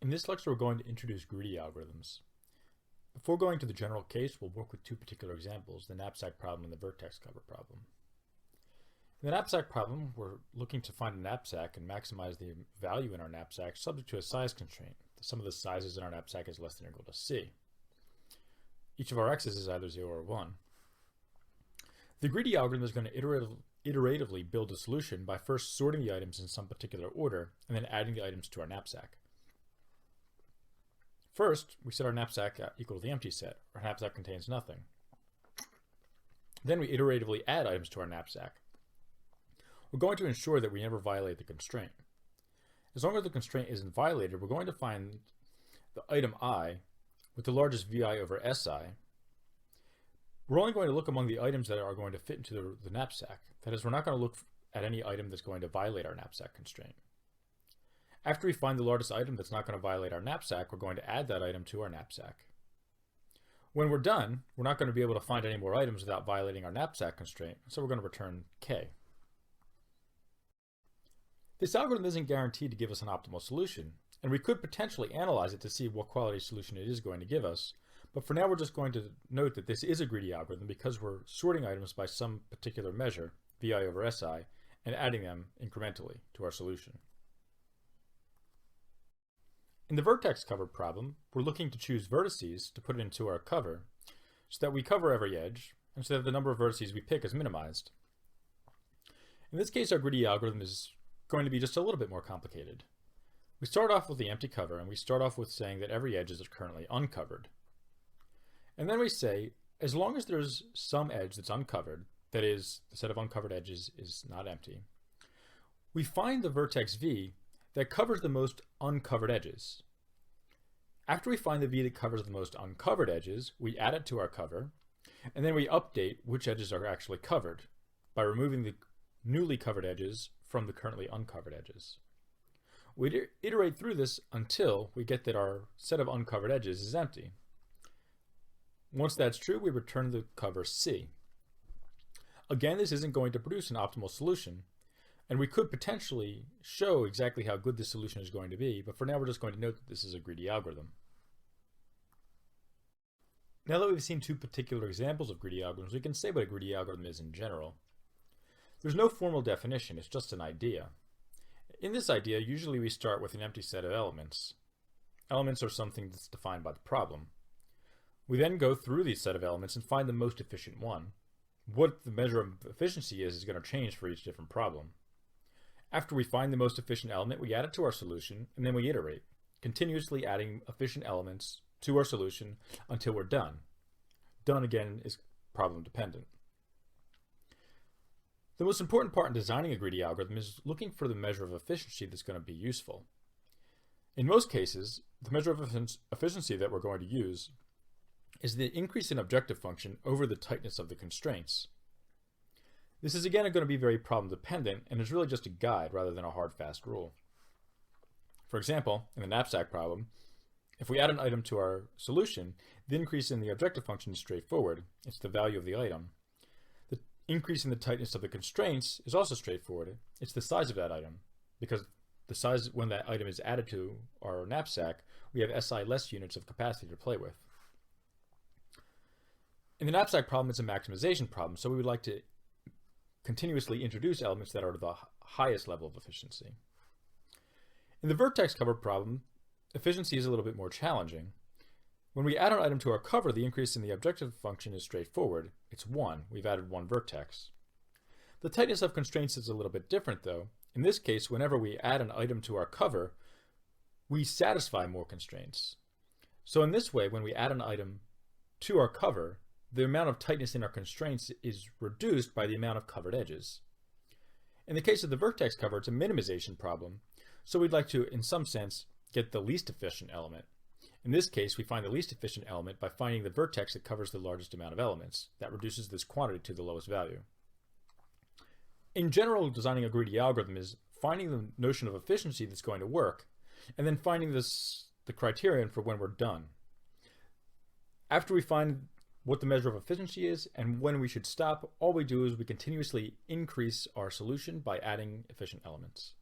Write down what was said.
In this lecture, we're going to introduce greedy algorithms. Before going to the general case, we'll work with two particular examples, the knapsack problem and the vertex cover problem. In the knapsack problem, we're looking to find a knapsack and maximize the value in our knapsack subject to a size constraint. The sum of the sizes in our knapsack is less than or equal to c. Each of our x's is either 0 or 1. The greedy algorithm is going to iteratively build a solution by first sorting the items in some particular order and then adding the items to our knapsack. First, we set our knapsack equal to the empty set. Our knapsack contains nothing. Then we iteratively add items to our knapsack. We're going to ensure that we never violate the constraint. As long as the constraint isn't violated, we're going to find the item I with the largest VI over SI. We're only going to look among the items that are going to fit into the knapsack. That is, we're not going to look at any item that's going to violate our knapsack constraint. After we find the largest item that's not going to violate our knapsack, we're going to add that item to our knapsack. When we're done, we're not going to be able to find any more items without violating our knapsack constraint, so we're going to return k. This algorithm isn't guaranteed to give us an optimal solution, and we could potentially analyze it to see what quality solution it is going to give us, but for now we're just going to note that this is a greedy algorithm because we're sorting items by some particular measure, VI over SI, and adding them incrementally to our solution. In the vertex cover problem, we're looking to choose vertices to put it into our cover so that we cover every edge and so that the number of vertices we pick is minimized. In this case, our greedy algorithm is going to be just a little bit more complicated. We start off with the empty cover and we start off with saying that every edge is currently uncovered. And then we say, as long as there's some edge that's uncovered, that is, the set of uncovered edges is not empty, we find the vertex V that covers the most uncovered edges. After we find the V that covers the most uncovered edges, we add it to our cover, and then we update which edges are actually covered by removing the newly covered edges from the currently uncovered edges. We iterate through this until we get that our set of uncovered edges is empty. Once that's true, we return the cover C. Again, this isn't going to produce an optimal solution, and we could potentially show exactly how good this solution is going to be, but for now we're just going to note that this is a greedy algorithm. Now that we've seen two particular examples of greedy algorithms, we can say what a greedy algorithm is in general. There's no formal definition, it's just an idea. In this idea, usually we start with an empty set of elements. Elements are something that's defined by the problem. We then go through these set of elements and find the most efficient one. What the measure of efficiency is going to change for each different problem. After we find the most efficient element, we add it to our solution, and then we iterate, continuously adding efficient elements to our solution until we're done. Done, again, is problem dependent. The most important part in designing a greedy algorithm is looking for the measure of efficiency that's going to be useful. In most cases, the measure of efficiency that we're going to use is the increase in objective function over the tightness of the constraints. This is again going to be very problem dependent and is really just a guide rather than a hard fast rule. For example, in the knapsack problem, if we add an item to our solution, the increase in the objective function is straightforward. It's the value of the item. The increase in the tightness of the constraints is also straightforward. It's the size of that item, because the size when that item is added to our knapsack, we have SI less units of capacity to play with. In the knapsack problem, it's a maximization problem, so we would like to continuously introduce elements that are the highest level of efficiency. In the vertex cover problem, efficiency is a little bit more challenging. When we add an item to our cover, the increase in the objective function is straightforward. It's 1. We've added one vertex. The tightness of constraints is a little bit different though. In this case, whenever we add an item to our cover, we satisfy more constraints. So in this way, when we add an item to our cover, the amount of tightness in our constraints is reduced by the amount of covered edges. In the case of the vertex cover, it's a minimization problem, so we'd like to, in some sense, get the least efficient element. In this case, we find the least efficient element by finding the vertex that covers the largest amount of elements. That reduces this quantity to the lowest value. In general, designing a greedy algorithm is finding the notion of efficiency that's going to work, and then finding the criterion for when we're done. After we find what the measure of efficiency is and when we should stop, all we do is we continuously increase our solution by adding efficient elements.